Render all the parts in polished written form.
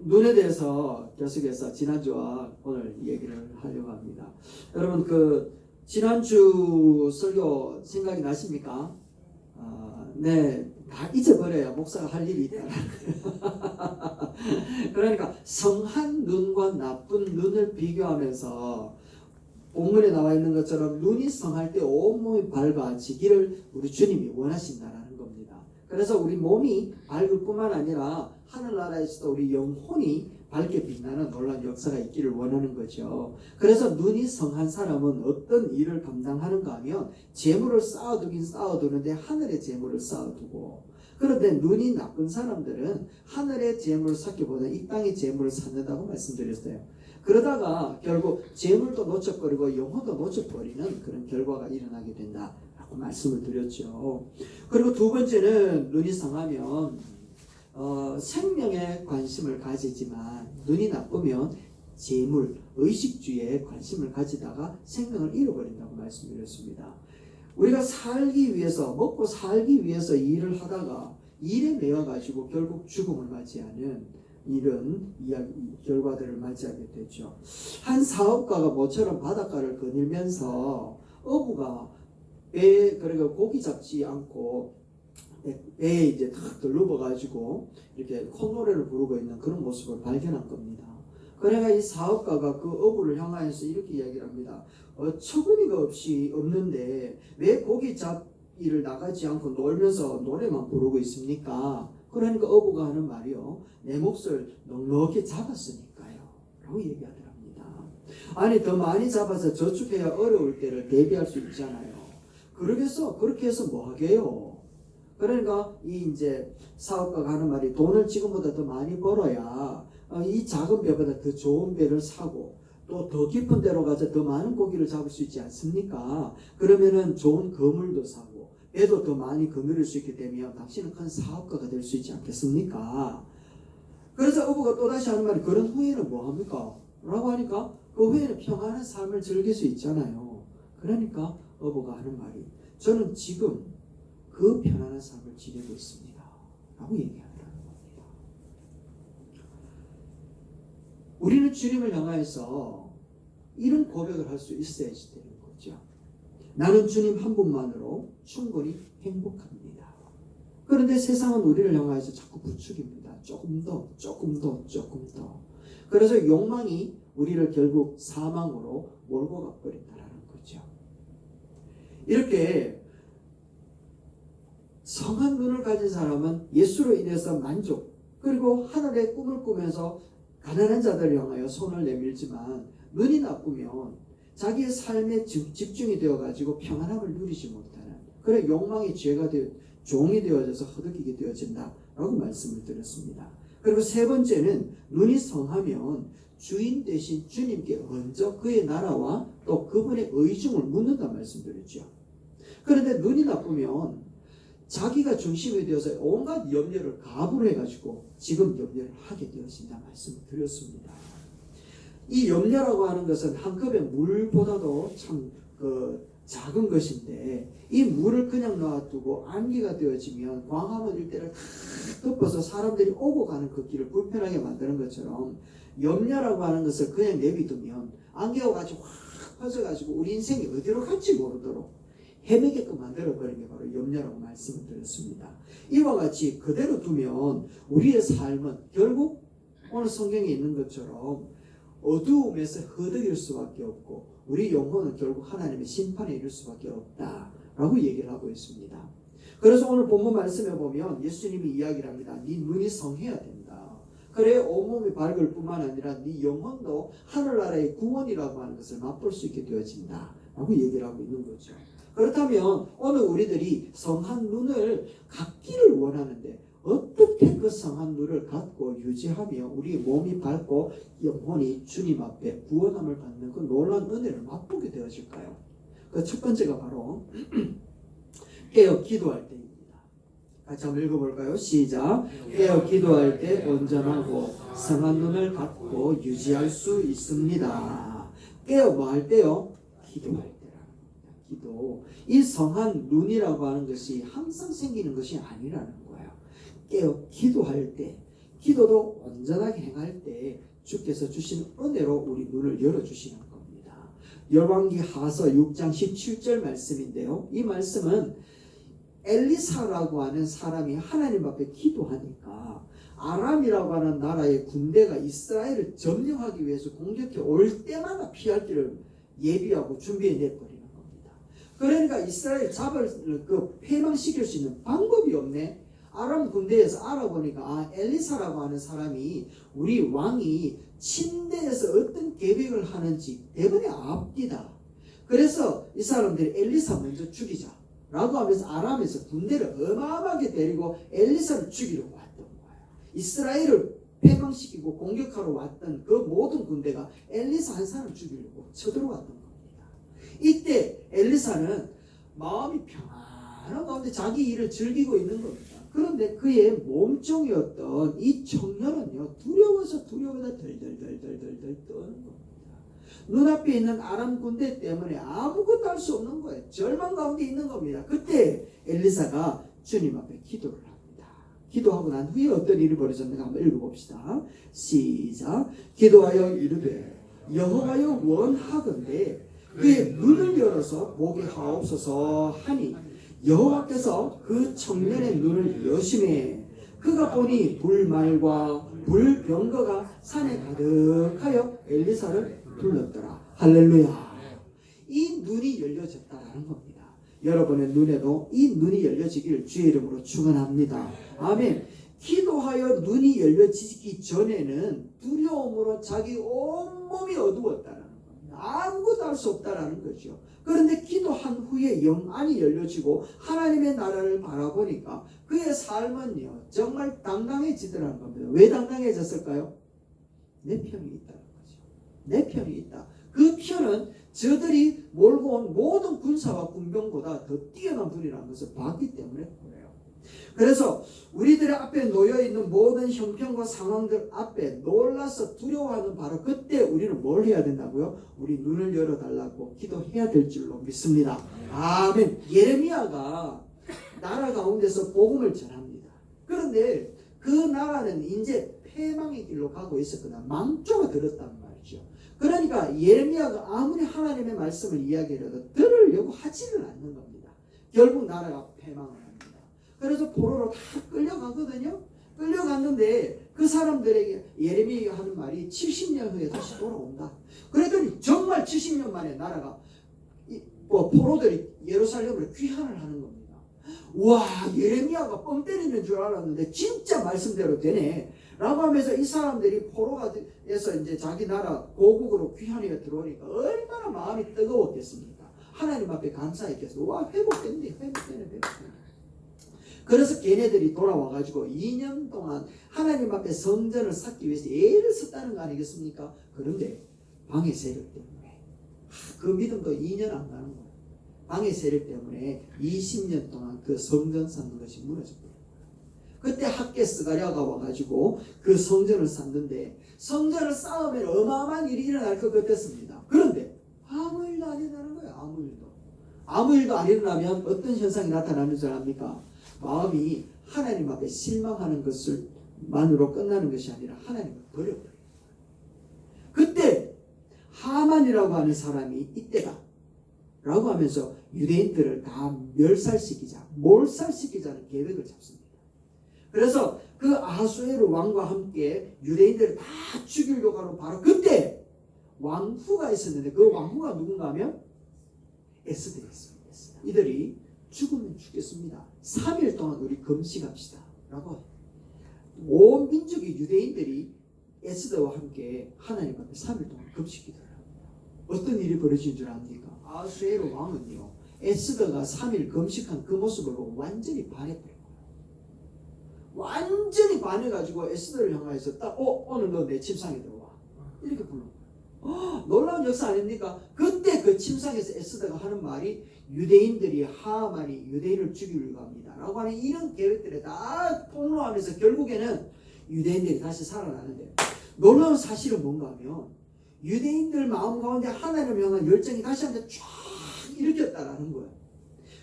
눈에 대해서 계속해서 지난주와 오늘 얘기를 하려고 합니다. 여러분 지난주 설교 생각이 나십니까? 네, 다 잊어버려야 목사가 할 일이 있다. 그러니까 성한 눈과 나쁜 눈을 비교하면서 본문에 나와 있는 것처럼 눈이 성할 때 온몸이 밝아지기를 우리 주님이 원하신다라는 겁니다. 그래서 우리 몸이 밝을 뿐만 아니라 하늘나라에서도 우리 영혼이 밝게 빛나는 놀라운 역사가 있기를 원하는 거죠. 그래서 눈이 성한 사람은 어떤 일을 감당하는가 하면 재물을 쌓아두긴 쌓아두는데 하늘의 재물을 쌓아두고, 그런데 눈이 나쁜 사람들은 하늘의 재물을 쌓기보다 이 땅의 재물을 쌓는다고 말씀드렸어요. 그러다가 결국 재물도 놓쳐버리고 영혼도 놓쳐버리는 그런 결과가 일어나게 된다라고 말씀을 드렸죠. 그리고 두 번째는 눈이 성하면 생명에 관심을 가지지만 눈이 나쁘면 재물, 의식주의에 관심을 가지다가 생명을 잃어버린다고 말씀드렸습니다. 우리가 살기 위해서, 먹고 살기 위해서 일을 하다가 일에 매여가지고 결국 죽음을 맞이하는 이런 결과들을 맞이하게 되죠. 한 사업가가 모처럼 바닷가를 거닐면서 어부가 그러니까 고기 잡지 않고 배에 이제 탁 들러버가지고 이렇게 콧노래를 부르고 있는 그런 모습을 발견한 겁니다. 그래가 이 사업가가 그 어부를 향하여서 이렇게 이야기를 합니다. 어처구니가 없는데 왜 고기 잡기를 나가지 않고 놀면서 노래만 부르고 있습니까? 그러니까 어부가 하는 말이요, 내 몫을 넉넉히 잡았으니까요 라고 얘기하더랍니다. 아니, 더 많이 잡아서 저축해야 어려울 때를 대비할 수 있잖아요. 그렇게 해서 뭐 하게요? 그러니까 이 이제 사업가가 하는 말이, 돈을 지금보다 더 많이 벌어야 이 작은 배보다 더 좋은 배를 사고 또 더 깊은 데로 가서 더 많은 고기를 잡을 수 있지 않습니까? 그러면은 좋은 거물도 사고 배도 더 많이 거느릴 수 있게 되면 당신은 큰 사업가가 될 수 있지 않겠습니까? 그래서 어부가 또다시 하는 말이, 그런 후에는 뭐 합니까? 라고 하니까 그 후에는 평안한 삶을 즐길 수 있잖아요. 그러니까 어부가 하는 말이, 저는 지금 그 편안한 삶을 지내고 있습니다 라고 얘기하더라는 겁니다. 우리는 주님을 향하여서 이런 고백을 할 수 있어야지 되는 거죠. 나는 주님 한 분만으로 충분히 행복합니다. 그런데 세상은 우리를 향하여서 자꾸 부추깁니다. 조금 더. 그래서 욕망이 우리를 결국 사망으로 몰고 가버린다는 거죠. 이렇게 성한 눈을 가진 사람은 예수로 인해서 만족, 그리고 하늘의 꿈을 꾸면서 가난한 자들을 향하여 손을 내밀지만, 눈이 나쁘면 자기의 삶에 집중이 되어가지고 평안함을 누리지 못하는, 그래 욕망의 죄가 종이 되어져서 허덕이게 되어진다라고 말씀을 드렸습니다. 그리고 세 번째는, 눈이 성하면 주인 대신 주님께 먼저 그의 나라와 또 그분의 의중을 묻는다 말씀드렸죠. 그런데 눈이 나쁘면 자기가 중심이 되어서 온갖 염려를 가부를 해가지고 지금 염려를 하게 되어진다 말씀을 드렸습니다. 이 염려라고 하는 것은 한 컵의 물보다도 참 작은 것인데, 이 물을 그냥 놔두고 안개가 되어지면 광화문 일대를 다 덮어서 사람들이 오고 가는 그 길을 불편하게 만드는 것처럼, 염려라고 하는 것을 그냥 내비두면 안개가 가지고 확 퍼져가지고 우리 인생이 어디로 갈지 모르도록 헤매게끔 만들어버린 게 바로 염려라고 말씀을 드렸습니다. 이와 같이 그대로 두면 우리의 삶은 결국 오늘 성경에 있는 것처럼 어두움에서 허덕일 수밖에 없고, 우리 영혼은 결국 하나님의 심판에 이를 수밖에 없다라고 얘기를 하고 있습니다. 그래서 오늘 본문 말씀에 보면 예수님이 이야기를 합니다. 네 눈이 성해야 된다. 그래 온몸이 밝을 뿐만 아니라 네 영혼도 하늘나라의 구원이라고 하는 것을 맛볼 수 있게 되어진다 라고 얘기를 하고 있는 거죠. 그렇다면 오늘 우리들이 성한 눈을 갖기를 원하는데, 어떻게 그 성한 눈을 갖고 유지하며 우리 몸이 밝고 영혼이 주님 앞에 구원함을 받는 그 놀라운 은혜를 맛보게 되어질까요? 그 첫 번째가 바로 깨어 기도할 때입니다. 같이 한번 읽어볼까요? 시작. 깨어 기도할 때 온전하고 성한 눈을 갖고 유지할 수 있습니다. 깨어 뭐 할 때요? 기도할 때. 기도. 이 성한 눈이라고 하는 것이 항상 생기는 것이 아니라는 거예요. 깨어 기도할 때, 기도도 온전하게 행할 때 주께서 주신 은혜로 우리 눈을 열어주시는 겁니다. 열왕기하서 6장 17절 말씀인데요. 이 말씀은 엘리사라고 하는 사람이 하나님 앞에 기도하니까 아람이라고 하는 나라의 군대가 이스라엘을 점령하기 위해서 공격해 올 때마다 피할 길을 예비하고 준비해 내버리는 겁니다. 그러니까 이스라엘 패망시킬 수 있는 방법이 없네. 아람 군대에서 알아보니까 엘리사라고 하는 사람이 우리 왕이 침대에서 어떤 계획을 하는지 대번에 압니다. 그래서 이 사람들이 엘리사 먼저 죽이자 라고 하면서 아람에서 군대를 어마어마하게 데리고 엘리사를 죽이려고 했던 거예요. 이스라엘을 패망시키고 공격하러 왔던 그 모든 군대가 엘리사 한 사람을 죽이려고 쳐들어왔던 겁니다. 이때 엘리사는 마음이 평안한 가운데 자기 일을 즐기고 있는 겁니다. 그런데 그의 몸종이었던 이 청년은요, 두려워서 덜덜덜덜덜 떠는 겁니다. 눈앞에 있는 아람 군대 때문에 아무것도 할 수 없는 거예요. 절망 가운데 있는 겁니다. 그때 엘리사가 주님 앞에 기도를 합니다. 기도하고 난 후에 어떤 일이 벌어졌는가 한번 읽어봅시다. 시작. 기도하여 이르되 여호와여 원하건대 그의 눈을 열어서 보게 하옵소서 하니 여호와께서 그 청년의 눈을 여심해 그가 보니 불말과 불병거가 산에 가득하여 엘리사를 둘렀더라. 할렐루야. 이 눈이 열려졌다라는 겁니다. 여러분의 눈에도 이 눈이 열려지기를 주의 이름으로 축원합니다. 아멘. 기도하여 눈이 열려지기 전에는 두려움으로 자기 온몸이 어두웠다라는 겁니다. 아무것도 할 수 없다라는 거죠. 그런데 기도한 후에 영안이 열려지고 하나님의 나라를 바라보니까 그의 삶은요 정말 당당해지더라는 겁니다. 왜 당당해졌을까요? 내 편이 있다는 거죠. 내 편이 있다. 그 편은 저들이 몰고 온 모든 군사와 군병보다 더 뛰어난 분이라는 것을 봤기 때문에 그래요. 그래서 우리들의 앞에 놓여있는 모든 형편과 상황들 앞에 놀라서 두려워하는 바로 그때 우리는 뭘 해야 된다고요? 우리 눈을 열어달라고 기도해야 될 줄로 믿습니다. 아멘. 예레미야가 나라 가운데서 복음을 전합니다. 그런데 그 나라는 이제 패망의 길로 가고 있었거나 망조가 들었단 말이죠. 그러니까 예레미야가 아무리 하나님의 말씀을 이야기해도 들으려고 하지는 않는 겁니다. 결국 나라가 패망을 합니다. 그래서 포로로 다 끌려가거든요. 끌려갔는데 그 사람들에게 예레미야가 하는 말이 70년 후에 다시 돌아온다. 그랬더니 정말 70년 만에 나라가 포로들이 예루살렘으로 귀환을 하는 겁니다. 와, 예레미야가 뻥 때리는 줄 알았는데 진짜 말씀대로 되네 라고 하면서 이 사람들이 포로가 돼서 이제 자기 나라 고국으로 귀환해 들어오니까 얼마나 마음이 뜨거웠겠습니까? 하나님 앞에 감사했겠어. 와, 회복됐네. 그래서 걔네들이 돌아와가지고 2년 동안 하나님 앞에 성전을 쌓기 위해서 애를 썼다는 거 아니겠습니까? 그런데 방해 세력 때문에 그 믿음도 2년 안 가는 거예요. 방해 세력 때문에 20년 동안 그 성전 쌓는 것이 무너졌거든요. 그때 학개스가랴가 와가지고 그 성전을 쌓는데 성전을 쌓으면 어마어마한 일이 일어날 것 같았습니다. 그런데 아무 일도 안 일어나는 거예요. 아무 일도 안 일어나면 어떤 현상이 나타나는 줄 압니까? 마음이 하나님 앞에 실망하는 것을 만으로 끝나는 것이 아니라 하나님을 버려버려요. 그때 하만이라고 하는 사람이 이때다 라고 하면서 유대인들을 다 몰살시키자는 계획을 잡습니다. 그래서 그 아하수에로 왕과 함께 유대인들을 다 죽이려고 하는 바로 그때 왕후가 있었는데 그 왕후가 누군가 하면 에스더였습니다. 이들이 죽으면 죽겠습니다. 3일 동안 우리 금식합시다 라고 온 민족의 유대인들이 에스더와 함께 하나님 앞에 3일 동안 금식기도를 합니다. 어떤 일이 벌어진 줄 압니까? 아하수에로 왕은요 에스더가 3일 금식한 그 모습을 보고 완전히 반해버린 거예요. 완전히 반해가지고 에스더를 향해서 딱 오늘 너 내 침상에 들어와 이렇게 부른 거예요. 놀라운 역사 아닙니까? 그때 그 침상에서 에스더가 하는 말이 유대인들이 하만이 유대인을 죽이려고 합니다 라고 하는 이런 계획들에 다 폭로하면서 결국에는 유대인들이 다시 살아나는데 놀라운 사실은 뭔가 하면 유대인들 마음 가운데 하나님을 향한 열정이 다시 한번 쫙 일으켰다라는 거예요.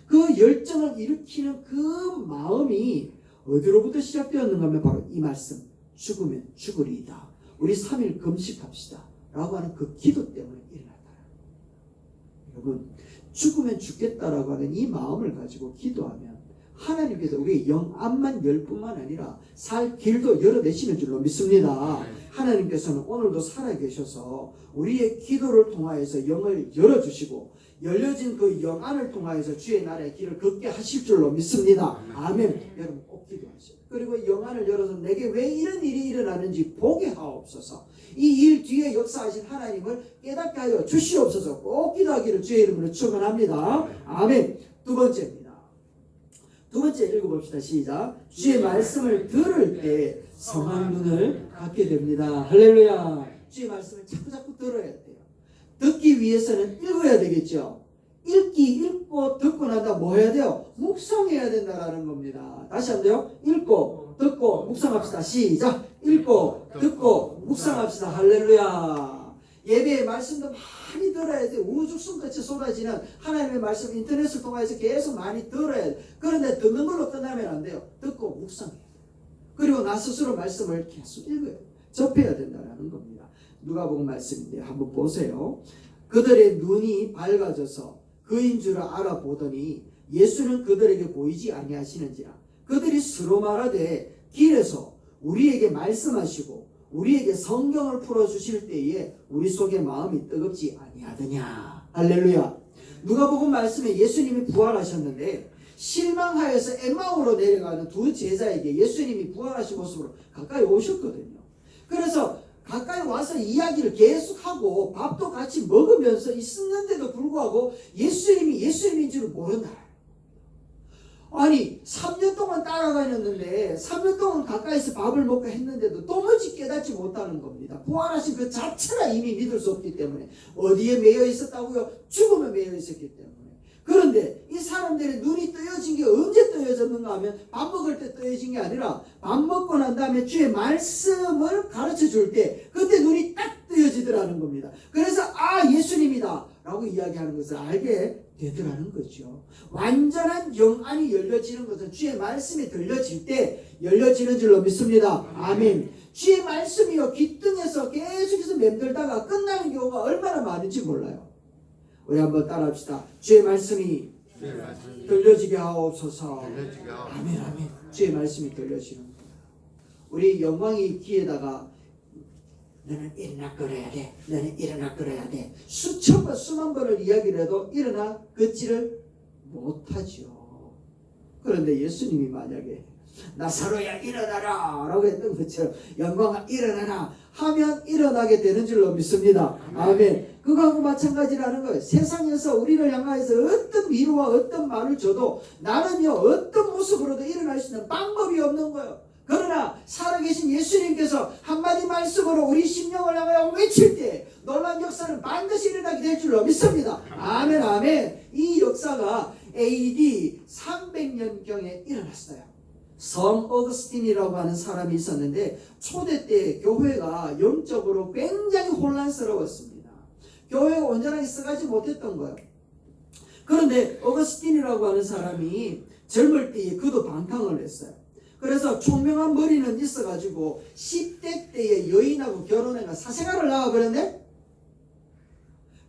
그 열정을 일으키는 그 마음이 어디로부터 시작되었는가 하면 바로 이 말씀 죽으면 죽으리이다. 우리 3일 금식합시다. 라고 하는 그 기도 때문에 일어났다. 여러분, 죽으면 죽겠다라고 하는 이 마음을 가지고 기도하면 하나님께서 우리의 영안만 열 뿐만 아니라 살 길도 열어내시는 줄로 믿습니다. 하나님께서는 오늘도 살아계셔서 우리의 기도를 통하여서 영을 열어주시고 열려진 그 영안을 통하여서 주의 나라의 길을 걷게 하실 줄로 믿습니다. 아멘. 여러분 꼭 기도하세요. 그리고 영안을 열어서 내게 왜 이런 일이 일어나는지 보게 하옵소서. 이 일 뒤에 역사하신 하나님을 깨닫게 하여 주시옵소서. 꼭 기도하기를 주의 이름으로 축원합니다. 아멘. 두 번째입니다. 두 번째 읽어봅시다. 시작. 주의 말씀을 들을 때 성한 눈을 갖게 됩니다. 할렐루야. 주의 말씀을 자꾸 들어야 돼요. 듣기 위해서는 읽어야 되겠죠. 읽고 듣고 나다 뭐 해야 돼요? 묵상해야 된다라는 겁니다. 다시 한번요. 읽고 듣고 묵상합시다. 시작. 읽고 듣고 묵상합시다. 할렐루야. 예배의 말씀도 많이 들어야 돼. 우죽순같이 쏟아지는 하나님의 말씀 인터넷을 통해서 계속 많이 들어야 돼. 그런데 듣는 걸로 끝나면 안 돼요. 듣고 묵상해야 돼요. 그리고 나 스스로 말씀을 계속 읽어야 돼요. 접해야 된다는 겁니다. 누가복음 말씀인데 한번 보세요. 그들의 눈이 밝아져서 그인 줄 알아보더니 예수는 그들에게 보이지 아니하시는지라. 그들이 서로 말하되 길에서 우리에게 말씀하시고 우리에게 성경을 풀어주실 때에 우리 속에 마음이 뜨겁지 아니하더냐. 할렐루야. 누가복음 말씀에 예수님이 부활하셨는데 실망하여서 엠마오로 내려가는 두 제자에게 예수님이 부활하신 모습으로 가까이 오셨거든요. 그래서 가까이 와서 이야기를 계속하고 밥도 같이 먹으면서 있었는데도 불구하고 예수님이 예수님인 줄 모른다. 아니 3년 동안 따라다녔는데 3년 동안 가까이서 밥을 먹고 했는데도 도무지 깨닫지 못하는 겁니다. 부활하신 그 자체가 이미 믿을 수 없기 때문에. 어디에 매여 있었다고요? 죽음에 매여 있었기 때문에. 그런데 이 사람들의 눈이 뜨여진 게 언제 뜨여졌는가 하면 밥 먹을 때 뜨여진 게 아니라 밥 먹고 난 다음에 주의 말씀을 가르쳐 줄 때 그때 눈이 딱 뜨여지더라는 겁니다. 그래서 예수님이다 라고 이야기하는 것을 알게 되더라는 거죠. 완전한 영안이 열려지는 것은 주의 말씀이 들려질 때 열려지는 줄로 믿습니다. 아멘. 주의 말씀이요 귓등에서 계속해서 맴돌다가 끝나는 경우가 얼마나 많은지 몰라요. 우리 한번 따라합시다. 주의 말씀이 들려지게 하옵소서. 아멘 아멘. 주의 말씀이 들려지는 거예요. 우리 영광이 귀에다가 너는 일어나 걸어야 돼. 너는 일어나 걸어야 돼. 수천 번 수만 번을 이야기를 해도 일어나 걷지를 못하죠. 그런데 예수님이 만약에 나사로야 일어나라 라고 했던 것처럼 영광아 일어나라 하면 일어나게 되는 줄로 믿습니다. 아멘. 그거하고 마찬가지라는 거예요. 세상에서 우리를 향하여서 어떤 위로와 어떤 말을 줘도 나는요 어떤 모습으로도 일어날 수 있는 방법이 없는 거예요. 그러나 살아계신 예수님께서 한마디 말씀으로 우리 심령을 향하여 외칠 때 놀라운 역사는 반드시 일어나게 될 줄로 믿습니다. 아멘 아멘. 이 역사가 AD 300년경에 일어났어요. 성 어거스틴이라고 하는 사람이 있었는데 초대 때 교회가 영적으로 굉장히 혼란스러웠습니다. 교회가 온전하게 써가지 못했던 거예요. 그런데 어거스틴이라고 하는 사람이 젊을 때에 그도 방탕을 했어요. 그래서 총명한 머리는 있어가지고 10대 때에 여인하고 결혼해가 사생활을 나와버렸네.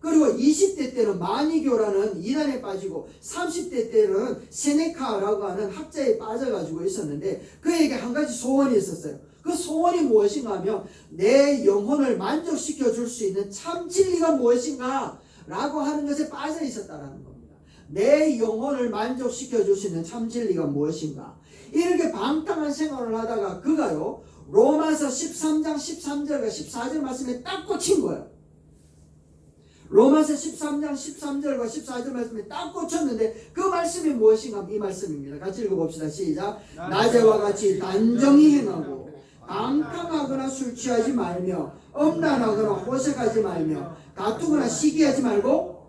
그리고 20대 때는 마니교라는 이단에 빠지고 30대 때는 세네카라고 하는 학자에 빠져가지고 있었는데 그에게 한 가지 소원이 있었어요. 그 소원이 무엇인가 하면 내 영혼을 만족시켜 줄 수 있는 참 진리가 무엇인가 라고 하는 것에 빠져 있었다는 겁니다. 내 영혼을 만족시켜 줄 수 있는 참 진리가 무엇인가. 이렇게 방탕한 생활을 하다가 그가요 로마서 13장 13절과 14절 말씀에 딱 꽂힌 거예요. 로마서 13장 13절과 14절 말씀에 딱 꽂혔는데 그 말씀이 무엇인가 이 말씀입니다. 같이 읽어봅시다. 시작. 낮에와 같이 단정히 행하고 방탕하거나 술 취하지 말며 음란하거나 호색하지 말며 다투거나 시기하지 말고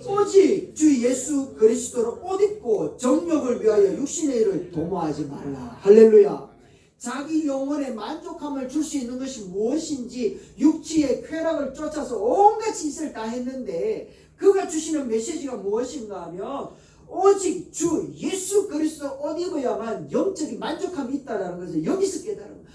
오직 주 예수 그리스도를 옷 입고 정욕을 위하여 육신의 일을 도모하지 말라. 할렐루야. 자기 영혼에 만족함을 줄 수 있는 것이 무엇인지 육체의 쾌락을 쫓아서 온갖 짓을 다 했는데 그가 주시는 메시지가 무엇인가 하면 오직 주 예수 그리스도 옷 입어야만 영적인 만족함이 있다라는 것을 여기서 깨달은 거예요.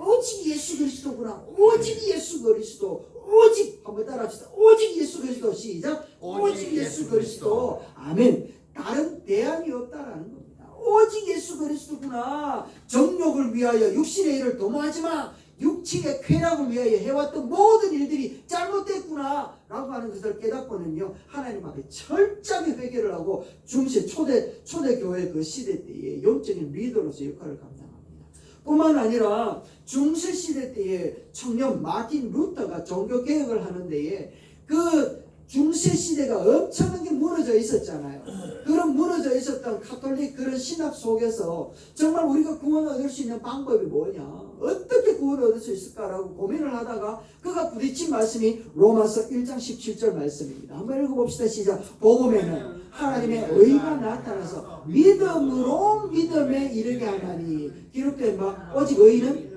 오직 예수 그리스도구나. 오직 예수 그리스도. 오직 한번 따라합시다. 오직 예수 그리스도. 시작. 오직 예수 그리스도. 아멘. 다른 대안이 없다라는 겁니다. 오직 예수 그리스도구나. 정욕을 위하여 육신의 일을 도모하지 마. 육체의 쾌락을 위하여 해왔던 모든 일들이 잘못됐구나 라고 하는 것을 깨닫고는요, 하나님 앞에 철저하게 회개를 하고 중세 초대교회 그 시대 때에 영적인 리더로서 역할을 감당합니다. 뿐만 아니라 중세 시대 때에 청년 마틴 루터가 종교개혁을 하는 데에 그 중세 시대가 엄청나게 무너져 있었잖아요. 그런 무너져 있었던 가톨릭 그런 신학 속에서 정말 우리가 구원을 얻을 수 있는 방법이 뭐냐, 어떻게 구원을 얻을 수 있을까라고 고민을 하다가 그가 부딪힌 말씀이 로마서 1장 17절 말씀입니다. 한번 읽어봅시다. 시작. 복음에는 하나님의 의가 나타나서 믿음으로 믿음에 이르게 하나니 기록된 바 오직 의인은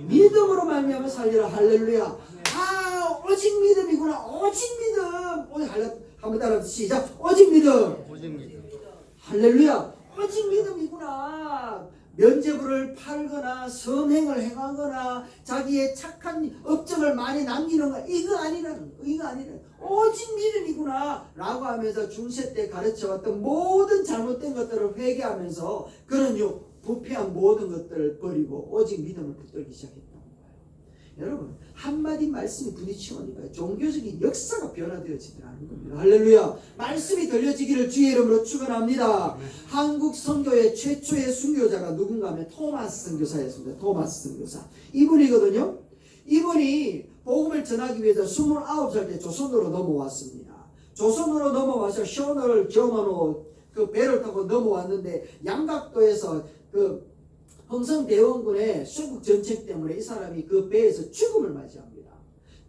믿음으로 말미암아 살리라. 할렐루야. 오직 믿음이구나. 오직 믿음. 한번 따라 시작. 오직 믿음. 오직 믿음. 할렐루야. 오직 믿음이구나. 면죄부를 팔거나 선행을 행하거나 자기의 착한 업적을 많이 남기는 거 이거 아니라는 거. 이거 아니라는 거. 오직 믿음이구나 라고 하면서 중세 때 가르쳐왔던 모든 잘못된 것들을 회개하면서 그는요 부패한 모든 것들을 버리고 오직 믿음을 붙들기 시작했다. 여러분 한마디 말씀이 부딪히니까 종교적인 역사가 변화되어지더라는 겁니다. 할렐루야. 말씀이 들려지기를 주의 이름으로 축원합니다. 한국 선교의 최초의 순교자가 누군가 하면 토마스 선교사였습니다. 토마스 선교사 이분이거든요. 이분이 복음을 전하기 위해서 29살 때 조선으로 넘어왔습니다. 조선으로 넘어와서 셔널 경으로 그 배를 타고 넘어왔는데 양각도에서 그 흥성대원군의 수국 전책 때문에 이 사람이 그 배에서 죽음을 맞이합니다.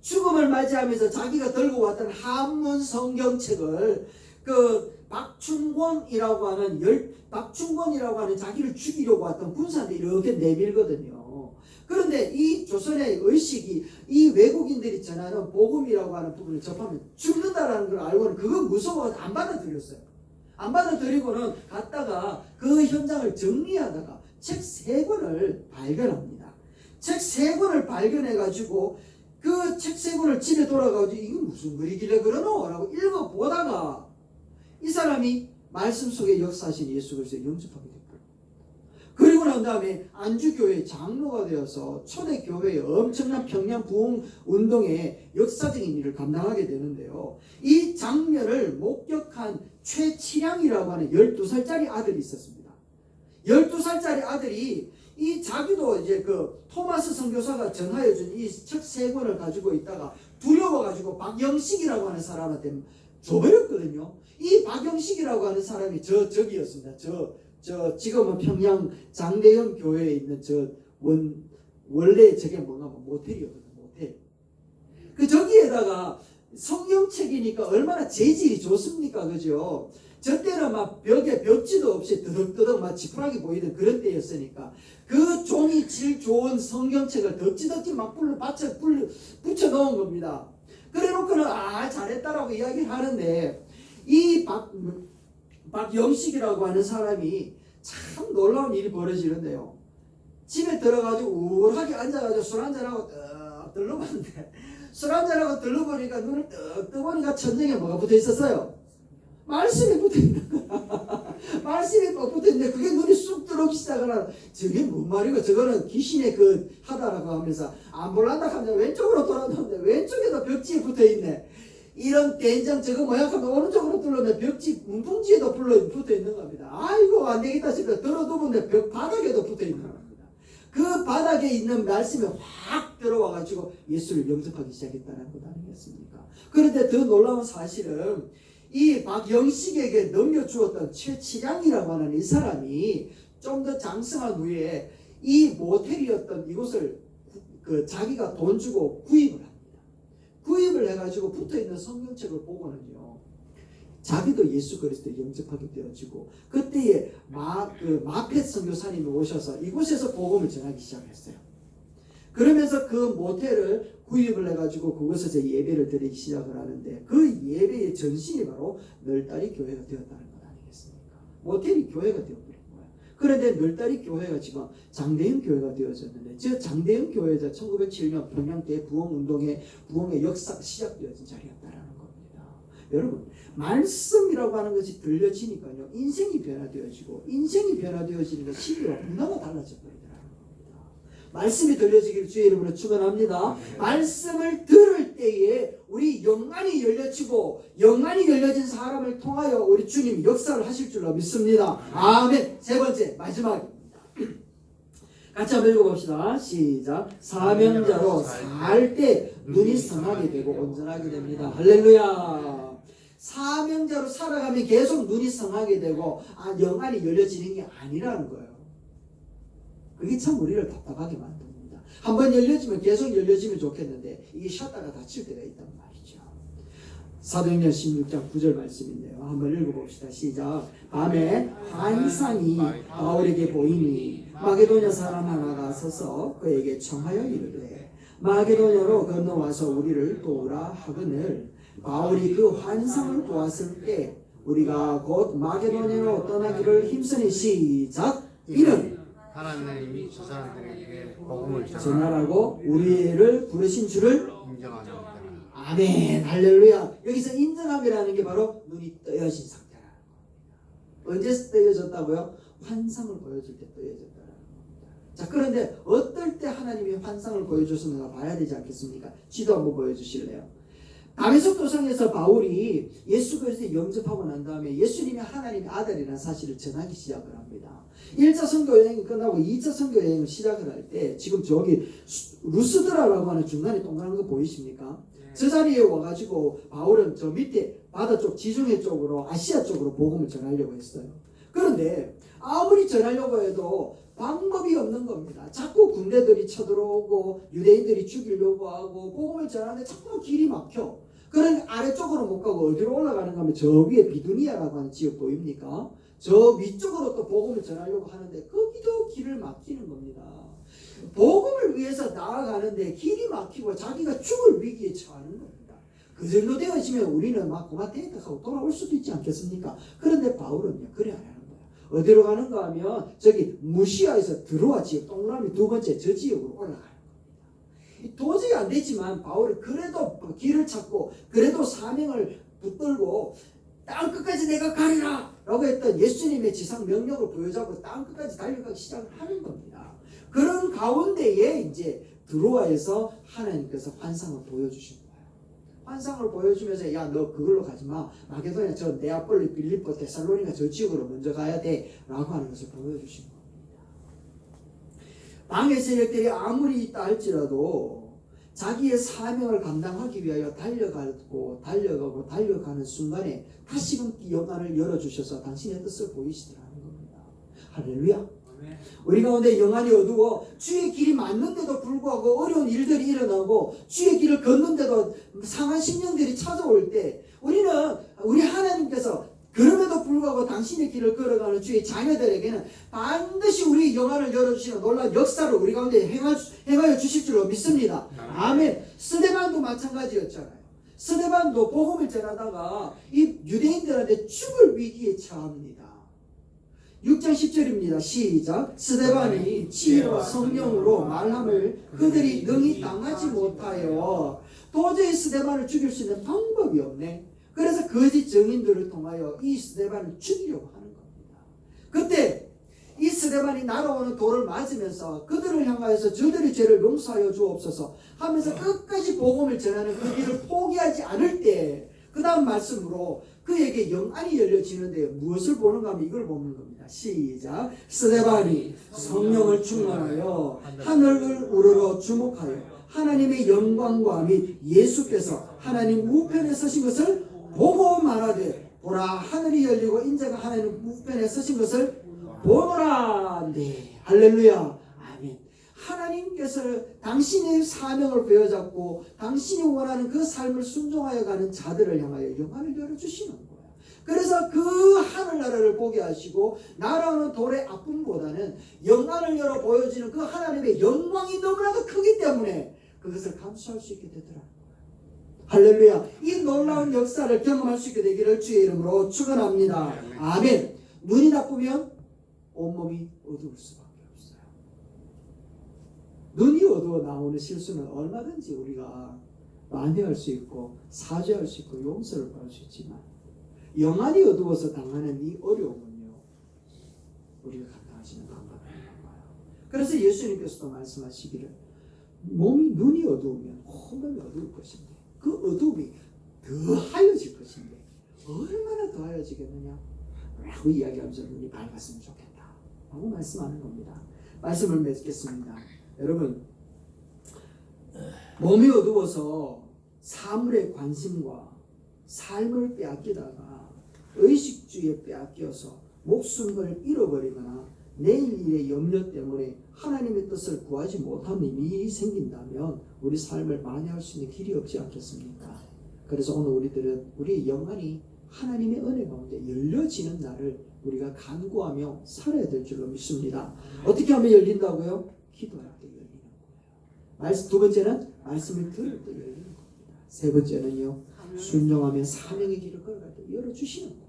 죽음을 맞이하면서 자기가 들고 왔던 한문 성경책을 그 박충권이라고 하는 자기를 죽이려고 왔던 군사한테 이렇게 내밀거든요. 그런데 이 조선의 의식이 이 외국인들이 전하는 복음이라고 하는 부분을 접하면 죽는다라는 걸 알고는 그건 무서워서 안 받아들였어요. 안 받아들이고는 갔다가 그 현장을 정리하다가 책 3권을 발견합니다. 책 3권을 발견해가지고 그 책 3권을 집에 돌아가가지고 이거 무슨 글이길래 그러노? 라고 읽어보다가 이 사람이 말씀 속에 역사하신 예수 그리스도를 영접하게 됐고, 그리고 난 다음에 안주교회 장로가 되어서 초대교회의 엄청난 평양 부흥 운동의 역사적인 일을 감당하게 되는데요. 이 장면을 목격한 최치량이라고 하는 12살짜리 아들이 있었습니다. 12살짜리 아들이 이 자기도 이제 그 토마스 선교사가 전하여 준 이 책 3권을 가지고 있다가 두려워가지고 박영식이라고 하는 사람한테 줘버렸거든요. 이 박영식이라고 하는 사람이 저기였습니다. 지금은 평양 장대현 교회에 있는 원래 저게 뭔가 모텔이었거든요. 모텔. 그 저기에다가 성경책이니까 얼마나 재질이 좋습니까? 그죠? 저 때는 막 벽에 벽지도 없이 뜨덕뜨덕 막 지푸라기 보이던 그런 때였으니까 그 종이 질 좋은 성경책을 덕지덕지 막 붙여 넣은 겁니다. 그래 놓고는 잘했다라고 이야기를 하는데 이 박영식이라고 하는 사람이 참 놀라운 일이 벌어지는데요. 집에 들어가지고 우울하게 앉아가지고 술 한잔하고 떡 들러봤는데 술 한잔하고 들러보니까 눈을 떡 떠보니까 천장에 뭐가 붙어 있었어요? 말씀이 붙어있는 거야. 말씀이 붙어있는데 그게 눈이 쑥 들어오기 시작을 하는. 저게 뭔 말이고 저거는 귀신의 그 하다라고 하면서 안 볼란다 하면서 왼쪽으로 돌아오는데 왼쪽에도 벽지에 붙어있네. 이런 된장 저거 뭐야 하면 오른쪽으로 뚫렸는데 벽지 문풍지에도 붙어있는 겁니다. 아이고 안 되겠다 싶어서 들어두는데 벽 바닥에도 붙어있는 겁니다. 그 바닥에 있는 말씀이 확 들어와가지고 예수를 영접하기 시작했다는 것 아니겠습니까? 그런데 더 놀라운 사실은 이 박영식에게 넘겨주었던 최치량이라고 하는 이 사람이 좀 더 장성한 후에 이 모텔이었던 이곳을 자기가 돈 주고 구입을 합니다. 구입을 해가지고 붙어있는 성경책을 보고는요, 자기도 예수 그리스도를 영접하게 되어지고 그때에 마펫 선교사님이 오셔서 이곳에서 복음을 전하기 시작했어요. 그러면서 그 모텔을 구입을 해가지고 그곳에서 예배를 드리기 시작을 하는데 그 예배의 전신이 바로 널다리 교회가 되었다는 것 아니겠습니까? 모텔이 교회가 되어버린 거야. 그런데 널다리 교회가 지금 장대현 교회가 되어졌는데, 저 장대현 교회가 1907년 평양대 부흥운동의 역사가 시작되어진 자리였다라는 겁니다. 여러분, 말씀이라고 하는 것이 들려지니까요, 인생이 변화되어지고, 인생이 변화되어지니까 시대와 문화가 달라져 버리더라고요. 말씀이 들려지기를 주의 이름으로 축원합니다. 말씀을 들을 때에 우리 영안이 열려지고, 영안이 열려진 사람을 통하여 우리 주님이 역사를 하실 줄로 믿습니다. 아멘. 세 번째, 마지막입니다. 같이 한번 읽어봅시다. 시작. 사명자로 살 때 눈이 성하게 되고 온전하게 됩니다. 할렐루야. 사명자로 살아가면 계속 눈이 성하게 되고 영안이 열려지는 게 아니라는 거예요. 그게 참 우리를 답답하게 만듭니다. 한번 열려지면 계속 열려지면 좋겠는데 이게 쉬었다가 닫힐 때가 있단 말이죠. 사도행전 16장 9절 말씀인데요. 한번 읽어봅시다. 시작. 밤에 환상이 바울에게 보이니 마게도냐 사람 하나가 서서 그에게 청하여 이르되 마게도냐로 건너와서 우리를 도우라 하거늘 바울이 그 환상을 보았을 때 우리가 곧 마게도냐로 떠나기를 힘쓰니 시작. 이는 하나님이 저 사람들에게 복음을 전하라고 우리를 부르신 줄을 인정하노라. 아멘. 할렐루야. 여기서 인정함이라는 게 바로 눈이 떠여진 상태라는 겁니다. 언제 떠여졌다고요? 환상을 보여줄 때 떠여졌다는 겁니다. 자, 그런데 어떨 때 하나님이 환상을 보여줬으면 봐야 되지 않겠습니까? 지도 한번 보여주실래요? 다메섹 도상에서 바울이 예수 그리스도를 영접하고 난 다음에 예수님이 하나님의 아들이라는 사실을 전하기 시작을 합니다. 1차 선교 여행이 끝나고 2차 선교 여행을 시작을 할 때 지금 저기 루스드라라고 하는 중간에 동그란 거 보이십니까? 저 자리에 와가지고 바울은 저 밑에 바다 쪽 지중해 쪽으로 아시아 쪽으로 복음을 전하려고 했어요. 그런데 아무리 전하려고 해도 방법이 없는 겁니다. 자꾸 군대들이 쳐들어오고 유대인들이 죽이려고 하고 복음을 전하는데 자꾸 길이 막혀. 그런 아래쪽으로 못 가고 어디로 올라가는가 하면 저 위에 비두니아라고 하는 지역 보입니까? 저 위쪽으로 또 복음을 전하려고 하는데 거기도 길을 막히는 겁니다. 복음을 위해서 나아가는데 길이 막히고 자기가 죽을 위기에 처하는 겁니다. 그 정도 되어지면 우리는 막 고마테이트하고 돌아올 수도 있지 않겠습니까? 그런데 바울은요, 그래 안 하는 거예요. 어디로 가는가 하면 저기 무시아에서 들어와 지역 동그라미 두 번째 저 지역으로 올라가요. 도저히 안 되지만 바울은 그래도 길을 찾고 그래도 사명을 붙들고 땅 끝까지 내가 가리라 라고 했던 예수님의 지상 명령을 보여주고 땅 끝까지 달려가기 시작을 하는 겁니다. 그런 가운데에 이제 드로아에서 하나님께서 환상을 보여주신 거예요. 환상을 보여주면서 야 너 그걸로 가지마, 마게도냐 저 네아폴리 빌립보 데살로니가 저 지역으로 먼저 가야 돼 라고 하는 것을 보여주신 겁니다. 방해 세력들이 아무리 있다 할지라도 자기의 사명을 감당하기 위하여 달려가는 순간에 다시금 영안을 열어주셔서 당신의 뜻을 보이시더라는 겁니다. 할렐루야. 우리 가운데 영안이 어두워 주의 길이 맞는데도 불구하고 어려운 일들이 일어나고 주의 길을 걷는데도 상한 심령들이 찾아올 때 우리 하나님께서 그럼에도 불구하고 당신의 길을 걸어가는 주의 자녀들에게는 반드시 우리 영안을 열어주시는 놀라운 역사를 우리 가운데 행하여 주실 줄로 믿습니다. 아멘. 스데반도 마찬가지였잖아요. 스데반도 복음을 전하다가 이 유대인들한테 죽을 위기에 처합니다. 6장 10절입니다. 시작. 스데반이 지혜와 성령으로 말함을 그들이 능히 당하지 못하여 도저히 스데반을 죽일 수 있는 방법이 없네. 그래서 거짓 증인들을 통하여 이 스데반을 죽이려고 하는 겁니다. 그때 이 스데반이 날아오는 돌을 맞으면서 그들을 향하여서 저들의 죄를 용서하여 주옵소서 하면서 끝까지 복음을 전하는 그 길을 포기하지 않을 때 그 다음 말씀으로 그에게 영안이 열려지는데 무엇을 보는가 하면 이걸 보는 겁니다. 시작. 스데반이 성령을 충만하여 하늘을 우러러 주목하여 하나님의 영광과 및 예수께서 하나님 우편에 서신 것을 보고 말하되 보라 하늘이 열리고 인자가 하나님 우편에 서신 것을 보노라. 네, 할렐루야. 아멘. 하나님께서 당신의 사명을 베어잡고 당신이 원하는 그 삶을 순종하여 가는 자들을 향하여 영안을 열어주시는 거예요. 그래서 그 하늘나라를 보게 하시고 날아오는 돌의 아픔보다는 영안을 열어 보여지는 그 하나님의 영광이 너무나도 크기 때문에 그것을 감수할 수 있게 되더라고요. 할렐루야. 이 놀라운 역사를 경험할 수 있게 되기를 주의 이름으로 축원합니다. 아멘. 눈이 나쁘면 온몸이 어두울 수밖에 없어요. 눈이 어두워 나오는 실수는 얼마든지 우리가 만회할 수 있고 사죄할 수 있고 용서를 받을 수 있지만 영안이 어두워서 당하는 이 어려움은요, 우리가 감당하시는 방법이 없는 거예요. 그래서 예수님께서도 말씀하시기를 눈이 어두우면 온몸이 어두울 것인데 그 어두움이 더하여질 것인데 얼마나 더하여지겠느냐 라고 이야기하면서 눈이 밝았으면 좋겠다 라고 말씀하는 겁니다. 말씀을 맺겠습니다. 여러분, 몸이 어두워서 사물의 관심과 삶을 빼앗기다가 의식주의에 빼앗겨서 목숨을 잃어버리거나 내일 일의 염려 때문에 하나님의 뜻을 구하지 못하는 일이 생긴다면 우리 삶을 만회할 수 있는 길이 없지 않겠습니까? 그래서 오늘 우리들은 우리의 영안이 하나님의 은혜 가운데 열려지는 날을 우리가 간구하며 살아야 될 줄로 믿습니다. 어떻게 하면 열린다고요? 기도할 때 열리는 거예요. 두 번째는 말씀을 들을 때 열리는 겁니다. 세 번째는요, 순종하며 사명의 길을 걸어갈 때 열어주시는 거예요.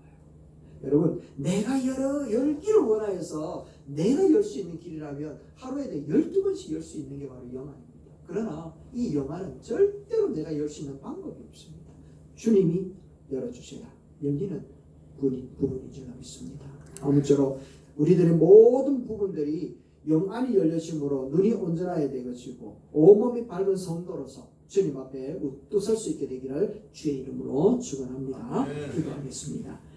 여러분, 내가 열기를 원하여서 내가 열 수 있는 길이라면 하루에 12번씩 열 수 있는 게 바로 영안입니다. 그러나 이 영안은 절대로 내가 열 수 있는 방법이 없습니다. 주님이 열어주셔야 열리는 부분인 줄 믿습니다. 아무쪼록 우리들의 모든 부분들이 영안이 열려짐으로 눈이 온전해야 되것이고 온몸이 밝은 성도로서 주님 앞에 우뚝 설 수 있게 되기를 주의 이름으로 축원합니다. 기도하겠습니다.